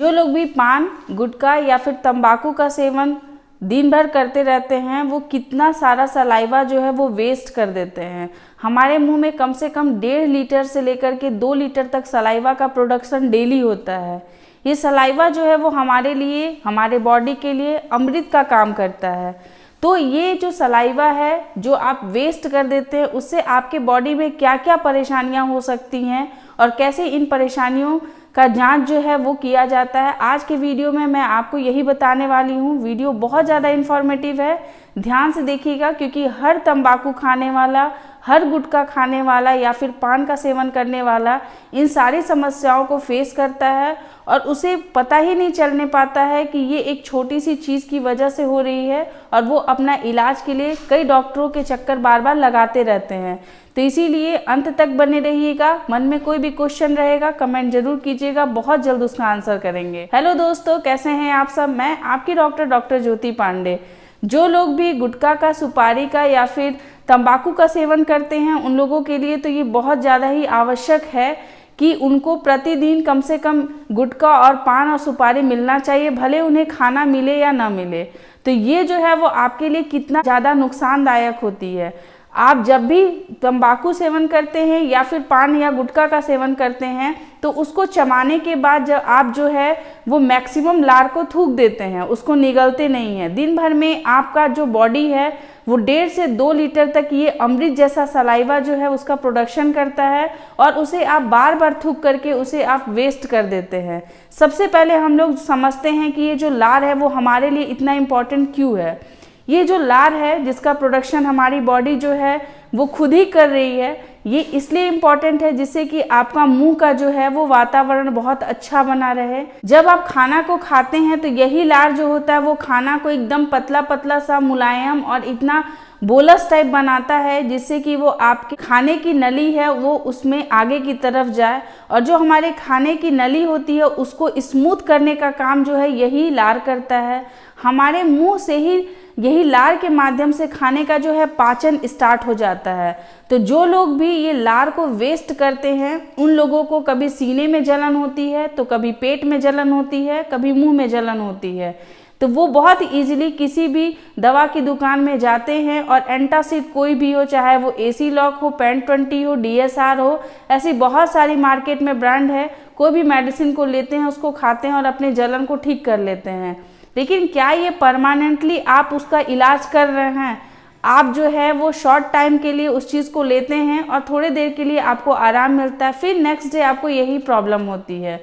जो लोग भी पान, गुटखा या फिर तंबाकू का सेवन दिन भर करते रहते हैं, वो कितना सारा सलाइवा जो है वो वेस्ट कर देते हैं। हमारे मुंह में कम से कम 1.5 लीटर से लेकर के 2 लीटर तक सलाइवा का प्रोडक्शन डेली होता है। ये सलाइवा जो है वो हमारे लिए, हमारे बॉडी के लिए अमृत का काम करता है। तो ये जो सलाइवा है जो आप वेस्ट कर देते हैं, उससे आपके बॉडी में क्या क्या परेशानियां हो सकती हैं और कैसे इन परेशानियों का जांच जो है वो किया जाता है, आज के वीडियो में मैं आपको यही बताने वाली हूँ। वीडियो बहुत ज़्यादा इन्फॉर्मेटिव है, ध्यान से देखिएगा, क्योंकि हर तंबाकू खाने वाला, हर गुटखा खाने वाला या फिर पान का सेवन करने वाला इन सारी समस्याओं को फेस करता है और उसे पता ही नहीं चलने पाता है कि ये एक छोटी सी चीज़ की वजह से हो रही है, और वो अपना इलाज के लिए कई डॉक्टरों के चक्कर बार बार लगाते रहते हैं। तो इसीलिए अंत तक बने रहिएगा। मन में कोई भी क्वेश्चन रहेगा कमेंट जरूर कीजिएगा, बहुत जल्द उसका आंसर करेंगे। हेलो दोस्तों, कैसे हैं आप सब? मैं आपकी डॉक्टर ज्योति पांडे। जो लोग भी गुटखा का, सुपारी का या फिर तंबाकू का सेवन करते हैं, उन लोगों के लिए तो ये बहुत ज़्यादा ही आवश्यक है कि उनको प्रतिदिन कम से कम गुटखा और पान और सुपारी मिलना चाहिए, भले उन्हें खाना मिले या ना मिले। तो ये जो है वो आपके लिए कितना ज़्यादा नुकसानदायक होती है। आप जब भी तंबाकू सेवन करते हैं या फिर पान या गुटखा का सेवन करते हैं, तो उसको चबाने के बाद जब आप जो है वो मैक्सिमम लार को थूक देते हैं, उसको निगलते नहीं हैं। दिन भर में आपका जो बॉडी है वो 1.5 से 2 लीटर तक ये अमृत जैसा सलाइवा जो है उसका प्रोडक्शन करता है, और उसे आप बार बार थूक करके उसे आप वेस्ट कर देते हैं। सबसे पहले हम लोग समझते हैं कि ये जो लार है वो हमारे लिए इतना इम्पोर्टेंट क्यों है। ये जो लार है जिसका प्रोडक्शन हमारी बॉडी जो है वो खुद ही कर रही है, ये इसलिए इम्पॉर्टेंट है जिससे कि आपका मुंह का जो है वो वातावरण बहुत अच्छा बना रहे। जब आप खाना को खाते हैं तो यही लार जो होता है वो खाना को एकदम पतला पतला सा, मुलायम और इतना बोलस टाइप बनाता है, जिससे कि वो आपके खाने की नली है वो उसमें आगे की तरफ जाए, और जो हमारे खाने की नली होती है उसको स्मूथ करने का काम जो है यही लार करता है। हमारे मुंह से ही यही लार के माध्यम से खाने का जो है पाचन स्टार्ट हो जाता है। तो जो लोग भी ये लार को वेस्ट करते हैं, उन लोगों को कभी सीने में जलन होती है, तो कभी पेट में जलन होती है, कभी मुंह में जलन होती है। तो वो बहुत इजीली किसी भी दवा की दुकान में जाते हैं और एंटासिड कोई भी हो, चाहे वो एसी लॉक हो, पेन 20 हो, DSR हो, ऐसी बहुत सारी मार्केट में ब्रांड है, कोई भी मेडिसिन को लेते हैं, उसको खाते हैं और अपने जलन को ठीक कर लेते हैं। लेकिन क्या ये परमानेंटली आप उसका इलाज कर रहे हैं? आप जो है वो शॉर्ट टाइम के लिए उस चीज़ को लेते हैं और थोड़ी देर के लिए आपको आराम मिलता है, फिर नेक्स्ट डे आपको यही प्रॉब्लम होती है।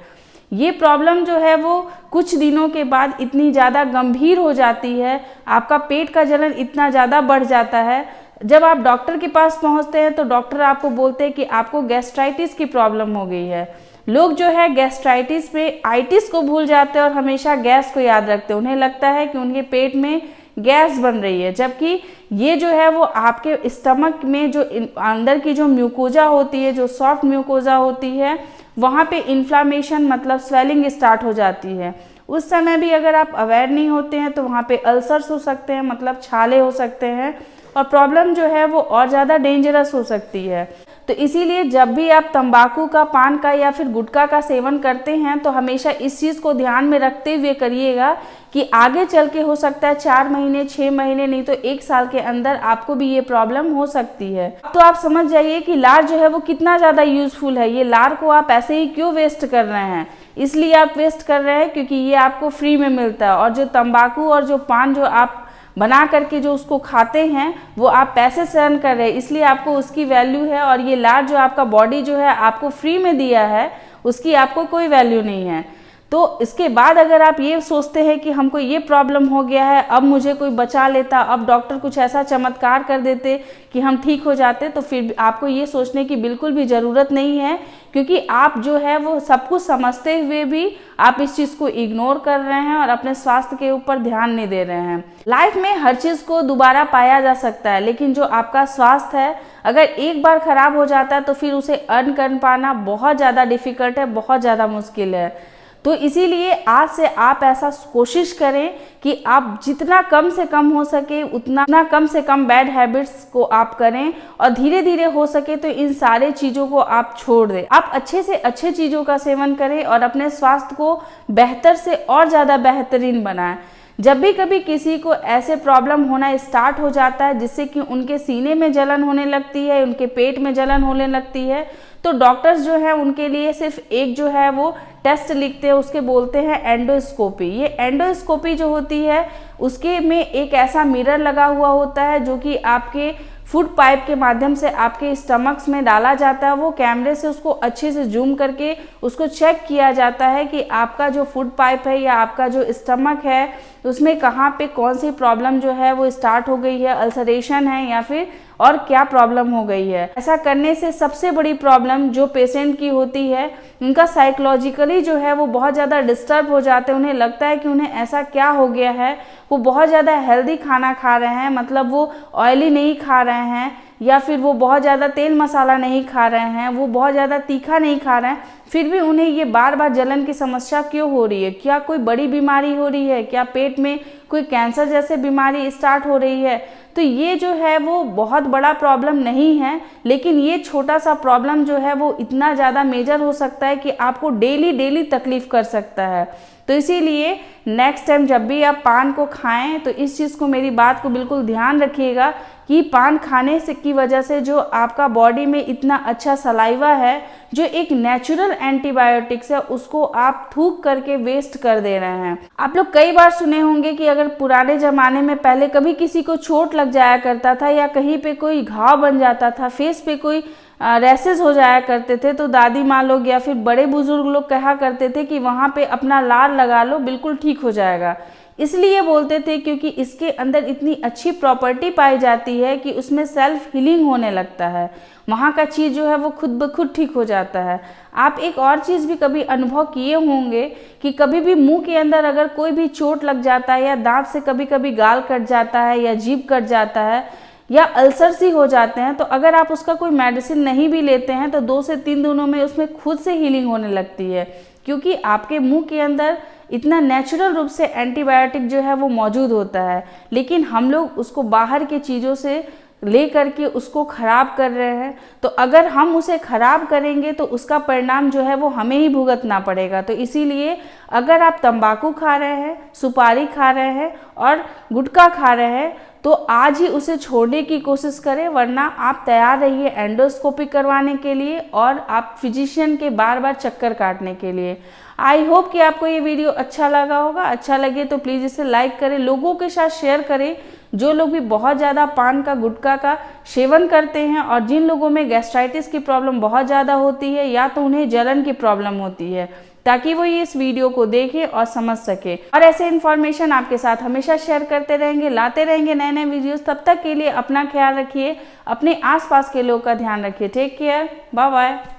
ये प्रॉब्लम जो है वो कुछ दिनों के बाद इतनी ज़्यादा गंभीर हो जाती है, आपका पेट का जलन इतना ज़्यादा बढ़ जाता है, जब आप डॉक्टर के पास पहुंचते हैं तो डॉक्टर आपको बोलते हैं कि आपको गैस्ट्राइटिस की प्रॉब्लम हो गई है। लोग जो है गैस्ट्राइटिस में आइटिस को भूल जाते हैं और हमेशा गैस को याद रखते हैं। उन्हें लगता है कि उनके पेट में गैस बन रही है, जबकि ये जो है वो आपके स्टमक में जो अंदर की जो म्यूकोजा होती है, जो सॉफ्ट म्यूकोजा होती है, वहाँ पे इन्फ्लामेशन मतलब स्वेलिंग स्टार्ट हो जाती है। उस समय भी अगर आप अवेयर नहीं होते हैं तो वहाँ पे अल्सर्स हो सकते हैं, मतलब छाले हो सकते हैं, और प्रॉब्लम जो है वो और ज़्यादा डेंजरस हो सकती है। तो इसीलिए जब भी आप तंबाकू का, पान का या फिर गुटखा का सेवन करते हैं तो हमेशा इस चीज़ को ध्यान में रखते हुए करिएगा कि आगे चल के हो सकता है 4 महीने, 6 महीने, नहीं तो 1 साल के अंदर आपको भी ये प्रॉब्लम हो सकती है। तो आप समझ जाइए कि लार जो है वो कितना ज़्यादा यूजफुल है। ये लार को आप ऐसे ही क्यों वेस्ट कर रहे हैं? इसलिए आप वेस्ट कर रहे हैं क्योंकि ये आपको फ्री में मिलता है, और जो तंबाकू और जो पान जो आप बना करके जो उसको खाते हैं वो आप पैसे से अर्न कर रहे हैं, इसलिए आपको उसकी वैल्यू है। और ये लार जो आपका बॉडी जो है आपको फ्री में दिया है, उसकी आपको कोई वैल्यू नहीं है। तो इसके बाद अगर आप ये सोचते हैं कि हमको ये प्रॉब्लम हो गया है, अब मुझे कोई बचा लेता, अब डॉक्टर कुछ ऐसा चमत्कार कर देते कि हम ठीक हो जाते, तो फिर आपको ये सोचने की बिल्कुल भी ज़रूरत नहीं है, क्योंकि आप जो है वो सब कुछ समझते हुए भी आप इस चीज़ को इग्नोर कर रहे हैं और अपने स्वास्थ्य के ऊपर ध्यान नहीं दे रहे हैं। लाइफ में हर चीज़ को दोबारा पाया जा सकता है, लेकिन जो आपका स्वास्थ्य है अगर एक बार ख़राब हो जाता है तो फिर उसे अर्न कर पाना बहुत ज़्यादा डिफ़िकल्ट है, बहुत ज़्यादा मुश्किल है। तो इसीलिए आज से आप ऐसा कोशिश करें कि आप जितना कम से कम हो सके उतना कम से कम बैड हैबिट्स को आप करें और धीरे धीरे हो सके तो इन सारे चीज़ों को आप छोड़ दें। आप अच्छे से अच्छे चीज़ों का सेवन करें और अपने स्वास्थ्य को बेहतर से और ज़्यादा बेहतरीन बनाएं। जब भी कभी किसी को ऐसे प्रॉब्लम होना स्टार्ट हो जाता है जिससे कि उनके सीने में जलन होने लगती है, उनके पेट में जलन होने लगती है, तो डॉक्टर्स जो है उनके लिए सिर्फ एक जो है वो टेस्ट लिखते हैं, उसके बोलते हैं एंडोस्कोपी। ये एंडोस्कोपी जो होती है उसके में एक ऐसा मिरर लगा हुआ होता है जो कि आपके फूड पाइप के माध्यम से आपके स्टमक्स में डाला जाता है। वो कैमरे से उसको अच्छे से जूम करके उसको चेक किया जाता है कि आपका जो फूड पाइप है या आपका जो स्टमक है उसमें कहाँ पे कौन सी प्रॉब्लम जो है वो स्टार्ट हो गई है, अल्सरेशन है या फिर और क्या प्रॉब्लम हो गई है। ऐसा करने से सबसे बड़ी प्रॉब्लम जो पेशेंट की होती है, उनका साइकोलॉजिकली जो है वो बहुत ज़्यादा डिस्टर्ब हो जाते हैं। उन्हें लगता है कि उन्हें ऐसा क्या हो गया है, वो बहुत ज़्यादा हेल्दी खाना खा रहे हैं, मतलब वो ऑयली नहीं खा रहे हैं या फिर वो बहुत ज़्यादा तेल मसाला नहीं खा रहे हैं, वो बहुत ज़्यादा तीखा नहीं खा रहे हैं, फिर भी उन्हें ये बार बार जलन की समस्या क्यों हो रही है? क्या कोई बड़ी बीमारी हो रही है? क्या पेट में कोई कैंसर जैसे बीमारी स्टार्ट हो रही है? तो ये जो है वो बहुत बड़ा प्रॉब्लम नहीं है, लेकिन ये छोटा सा प्रॉब्लम जो है वो इतना ज़्यादा मेजर हो सकता है कि आपको डेली तकलीफ कर सकता है। तो इसीलिए नेक्स्ट टाइम जब भी आप पान को खाएं तो इस चीज़ को, मेरी बात को बिल्कुल ध्यान रखिएगा कि पान खाने से की वजह से जो आपका बॉडी में इतना अच्छा सलाइवा है, जो एक नेचुरल एंटीबायोटिक्स है, उसको आप थूक करके वेस्ट कर दे रहे हैं। आप लोग कई बार सुने होंगे कि अगर पुराने ज़माने में पहले कभी किसी को चोट लग जाया करता था या कहीं पे कोई घाव बन जाता था, फेस पे कोई रैसेस हो जाया करते थे, तो दादी माँ लोग या फिर बड़े बुजुर्ग लोग कहा करते थे कि वहाँ पे अपना लार लगा लो, बिल्कुल ठीक हो जाएगा। इसलिए बोलते थे क्योंकि इसके अंदर इतनी अच्छी प्रॉपर्टी पाई जाती है कि उसमें सेल्फ हीलिंग होने लगता है, वहाँ का चीज़ जो है वो खुद ब खुद ठीक हो जाता है। आप एक और चीज़ भी कभी अनुभव किए होंगे कि कभी भी मुंह के अंदर अगर कोई भी चोट लग जाता है या दांत से कभी कभी गाल कट जाता है या जीभ कट जाता है या अल्सर सी हो जाते हैं, तो अगर आप उसका कोई मेडिसिन नहीं भी लेते हैं तो 2 से 3 दिनों में उसमें खुद से हीलिंग होने लगती है, क्योंकि आपके मुंह के अंदर इतना नेचुरल रूप से एंटीबायोटिक जो है वो मौजूद होता है। लेकिन हम लोग उसको बाहर के चीज़ों से ले करके उसको ख़राब कर रहे हैं, तो अगर हम उसे ख़राब करेंगे तो उसका परिणाम जो है वो हमें ही भुगतना पड़ेगा। तो इसीलिए अगर आप तंबाकू खा रहे हैं, सुपारी खा रहे हैं और गुटखा खा रहे हैं तो आज ही उसे छोड़ने की कोशिश करें, वरना आप तैयार रहिए एंडोस्कोपी करवाने के लिए और आप फिजिशियन के बार बार चक्कर काटने के लिए। आई होप कि आपको ये वीडियो अच्छा लगा होगा। अच्छा लगे तो प्लीज़ इसे लाइक करें, लोगों के साथ शेयर करें जो लोग भी बहुत ज़्यादा पान का, गुटखा का सेवन करते हैं और जिन लोगों में गैस्ट्राइटिस की प्रॉब्लम बहुत ज़्यादा होती है या तो उन्हें जलन की प्रॉब्लम होती है, ताकि वो ये इस वीडियो को देखें और समझ सके। और ऐसे इन्फॉर्मेशन आपके साथ हमेशा शेयर करते रहेंगे, लाते रहेंगे नए नए वीडियोस। तब तक के लिए अपना ख्याल रखिए, अपने आसपास के लोगों का ध्यान रखिए। Take care, bye bye.